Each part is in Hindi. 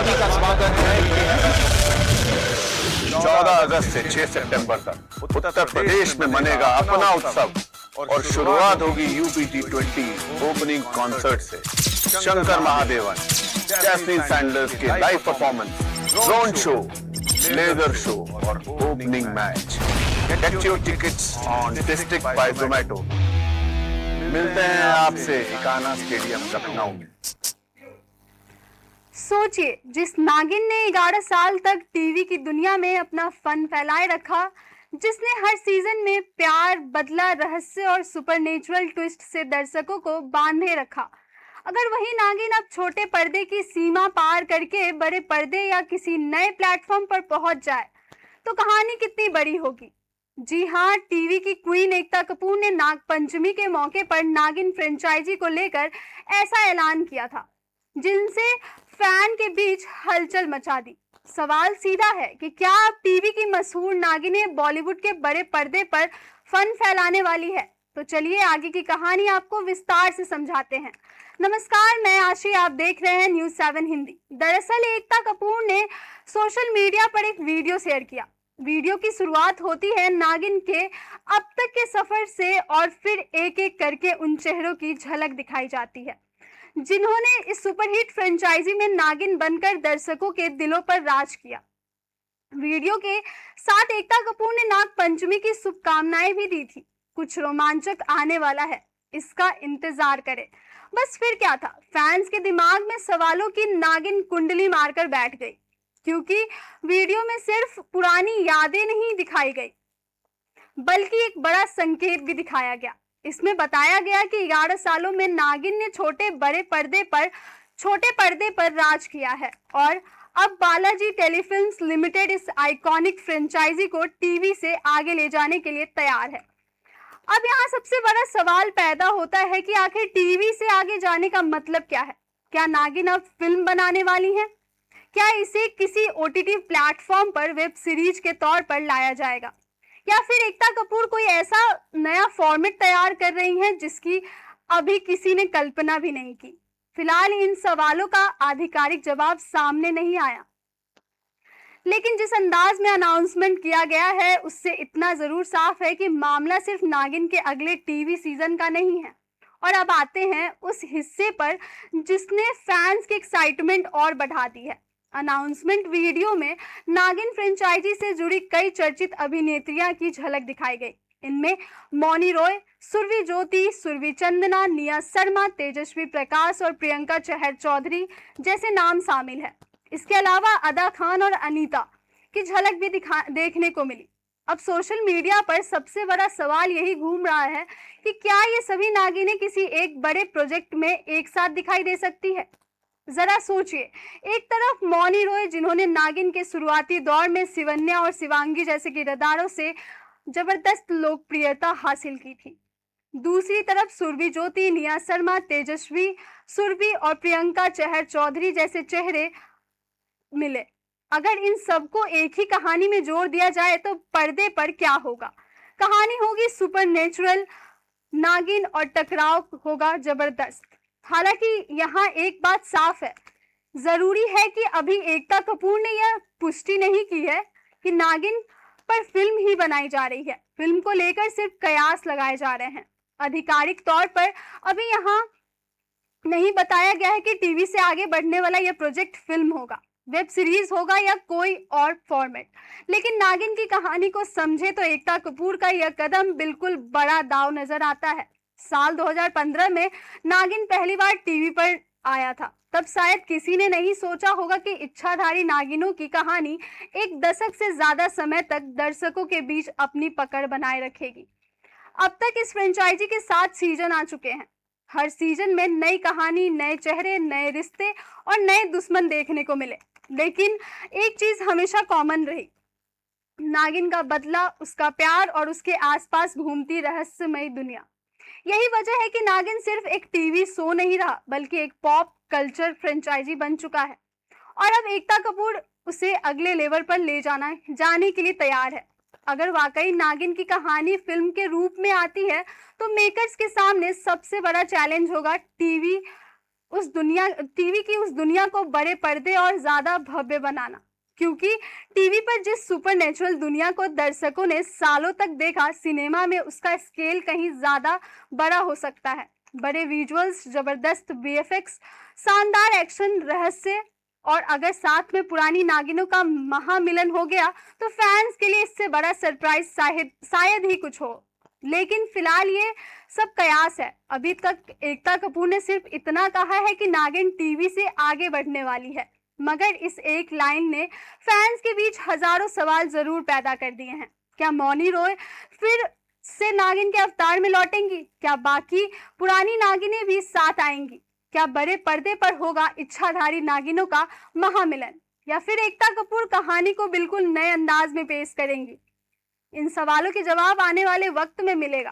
सभी का स्वागत है। 14 अगस्त से 6 सितंबर तक उत्तर प्रदेश में मनेगा अपना उत्सव और शुरुआत होगी यूपी T20 ओपनिंग कॉन्सर्ट से। शंकर महादेवन, जैस्मिन सैंडलर्स के live performance, drone show, laser show और opening match. Get your tickets on District by Zomato. मिलते हैं आपसे इकाना स्टेडियम लखनऊ में। सोचिए, जिस नागिन ने 11 साल तक टीवी की दुनिया में अपना फन फैलाए रखा, जिसने हर सीजन में प्यार, बदला, रहस्य और सुपरनेचुरल ट्विस्ट से दर्शकों को बांधे रखा, अगर वही नागिन अब छोटे पर्दे की सीमा पार करके बड़े पर्दे या किसी नए प्लेटफॉर्म पर पहुंच जाए तो कहानी कितनी बड़ी होगी। जी हाँ, टीवी की क्वीन एकता कपूर ने नागपंचमी के मौके पर नागिन फ्रेंचाइजी को लेकर ऐसा ऐलान किया था, जिनसे फैन के बीच हलचल मचा दी। सवाल सीधा है कि क्या अब टीवी की मशहूर नागिनें बॉलीवुड के बड़े पर्दे पर फन फैलाने वाली है? तो चलिए आगे की कहानी आपको विस्तार से समझाते हैं। नमस्कार, मैं आशी, आप देख रहे हैं न्यूज़ 7 हिंदी। दरअसल एकता कपूर ने सोशल मीडिया पर एक वीडियो शेयर किया। वीडियो की शुरुआत होती है नागिन के अब तक के सफर से और फिर एक एक करके उन चेहरों की झलक दिखाई जाती है जिन्होंने इस सुपरहिट फ्रेंचाइजी में नागिन बनकर दर्शकों के दिलों पर राज किया। वीडियो के साथ एकता कपूर ने नाग पंचमी की शुभकामनाएं भी दी थी। कुछ रोमांचक आने वाला है, इसका इंतजार करें। बस फिर क्या था, फैंस के दिमाग में सवालों की नागिन कुंडली मारकर बैठ गई, क्योंकि वीडियो में सिर्फ पुरानी यादें नहीं दिखाई गई बल्कि एक बड़ा संकेत भी दिखाया गया। इसमें बताया गया कि 11 सालों में नागिन ने छोटे पर्दे पर राज किया है और अब बालाजी टेलीफिल्म्स लिमिटेड इस आइकॉनिक फ्रेंचाइजी को टीवी से आगे ले जाने के लिए तैयार है। अब यहाँ सबसे बड़ा सवाल पैदा होता है कि आखिर टीवी से आगे जाने का मतलब क्या है? क्या नागिन अब फिल्म बनाने वाली है? क्या इसे किसी OTT प्लेटफॉर्म पर वेब सीरीज के तौर पर लाया जाएगा, या फिर एकता कपूर कोई ऐसा नया फॉर्मेट तैयार कर रही हैं जिसकी अभी किसी ने कल्पना भी नहीं की? फिलहाल इन सवालों का आधिकारिक जवाब सामने नहीं आया, लेकिन जिस अंदाज में अनाउंसमेंट किया गया है उससे इतना जरूर साफ है कि मामला सिर्फ नागिन के अगले टीवी सीजन का नहीं है। और अब आते हैं उस हिस्से पर जिसने फैंस की एक्साइटमेंट और बढ़ा दी है। अनाउंसमेंट वीडियो में नागिन फ्रेंचाइजी से जुड़ी कई चर्चित अभिनेत्रियां की झलक दिखाई गई। इनमें मौनी रॉय, सुरभि ज्योति, सुरभि चंदना, निया शर्मा, तेजस्वी प्रकाश और प्रियंका चहर चौधरी जैसे नाम शामिल है। इसके अलावा अदा खान और अनीता की झलक भी देखने को मिली। अब सोशल मीडिया पर सबसे बड़ा सवाल यही घूम रहा है कि क्या ये सभी नागिनें किसी एक बड़े प्रोजेक्ट में एक साथ दिखाई दे सकती है? जरा सोचिए, एक तरफ मौनी रॉय जिन्होंने नागिन के शुरुआती दौर में शिवन्या और शिवांगी जैसे किरदारों से जबरदस्त लोकप्रियता हासिल की थी, दूसरी तरफ सुरभि ज्योति, निया शर्मा, तेजस्वी, सुरभि और प्रियंका चहर चौधरी जैसे चेहरे मिले। अगर इन सबको एक ही कहानी में जोड़ दिया जाए तो पर्दे पर क्या होगा? कहानी होगी सुपरनेचुरल, नागिन और टकराव होगा जबरदस्त। हालांकि यहाँ एक बात साफ है, जरूरी है कि अभी एकता कपूर ने यह पुष्टि नहीं की है कि नागिन पर फिल्म ही बनाई जा रही है। फिल्म को लेकर सिर्फ कयास लगाए जा रहे हैं। आधिकारिक तौर पर अभी यहाँ नहीं बताया गया है कि टीवी से आगे बढ़ने वाला यह प्रोजेक्ट फिल्म होगा, वेब सीरीज होगा या कोई और फॉर्मेट। लेकिन नागिन की कहानी को समझे तो एकता कपूर का यह कदम बिल्कुल बड़ा दाव नजर आता है। साल 2015 में नागिन पहली बार टीवी पर आया था। तब शायद किसी ने नहीं सोचा होगा कि इच्छाधारी नागिनों की कहानी एक दशक से ज्यादा समय तक दर्शकों के बीच अपनी पकड़ बनाए रखेगी। अब तक इस फ्रेंचाइजी के 7 सीजन आ चुके हैं। हर सीजन में नई कहानी, नए चेहरे, नए रिश्ते और नए दुश्मन देखने को मिले। लेकिन एक चीज हमेशा कॉमन रही, नागिन का बदला, उसका प्यार और उसके आसपास घूमती रहस्यमयी दुनिया। यही वजह है कि नागिन सिर्फ एक टीवी शो नहीं रहा बल्कि एक पॉप कल्चर फ्रेंचाइजी बन चुका है और अब एकता कपूर उसे अगले लेवल पर ले जाने के लिए तैयार है। अगर वाकई नागिन की कहानी फिल्म के रूप में आती है तो मेकर्स के सामने सबसे बड़ा चैलेंज होगा टीवी टीवी की उस दुनिया को बड़े पर्दे और ज्यादा भव्य बनाना। क्योंकि टीवी पर जिस सुपरनेचुरल दुनिया को दर्शकों ने सालों तक देखा, सिनेमा में उसका स्केल कहीं ज्यादा बड़ा हो सकता है। बड़े विजुअल्स, जबरदस्त वीएफएक्स, शानदार एक्शन, रहस्य और अगर साथ में पुरानी नागिनों का महामिलन हो गया तो फैंस के लिए इससे बड़ा सरप्राइज शायद ही कुछ हो। लेकिन फिलहाल ये सब कयास है। अभी तक एकता कपूर ने सिर्फ इतना कहा है कि नागिन टीवी से आगे बढ़ने वाली है, मगर इस एक लाइन ने फैंस के बीच हजारों सवाल जरूर पैदा कर दिए हैं। क्या मौनी रॉय फिर से नागिन के अवतार में लौटेंगी? क्या बाकी पुरानी नागिनें भी साथ आएंगी? क्या बड़े पर्दे पर होगा इच्छाधारी नागिनों का महामिलन, या फिर एकता कपूर कहानी को बिल्कुल नए अंदाज में पेश करेंगी? इन सवालों के जवाब आने वाले वक्त में मिलेगा।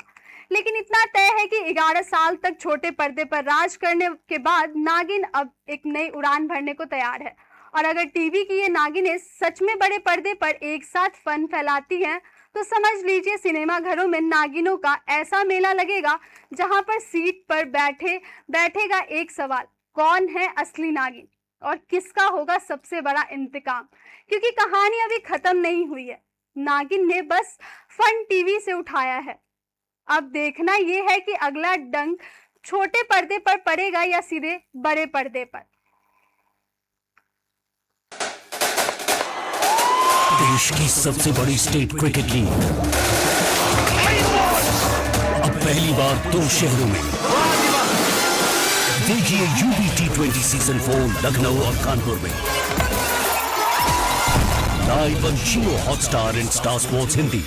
लेकिन इतना तय है कि 11 साल तक छोटे पर्दे पर राज करने के बाद नागिन अब एक नई उड़ान भरने को तैयार है। और अगर टीवी की ये नागिनें सच में बड़े पर्दे पर एक साथ फन फैलाती हैं तो समझ लीजिए सिनेमा घरों में नागिनों का ऐसा मेला लगेगा जहां पर सीट पर बैठेगा एक सवाल, कौन है असली नागिन और किसका होगा सबसे बड़ा इंतकाम। क्योंकि कहानी अभी खत्म नहीं हुई है, नागिन ने बस फन टीवी से उठाया है। अब देखना यह है कि अगला डंक छोटे पर्दे पर पड़ेगा या सीधे बड़े पर्दे पर। देश की सबसे बड़ी स्टेट क्रिकेट लीग अब पहली बार 2 शहरों में। देखिए यूबी T20 सीजन 4 लखनऊ और कानपुर में live on Jio Hotstar and star sports Hindi.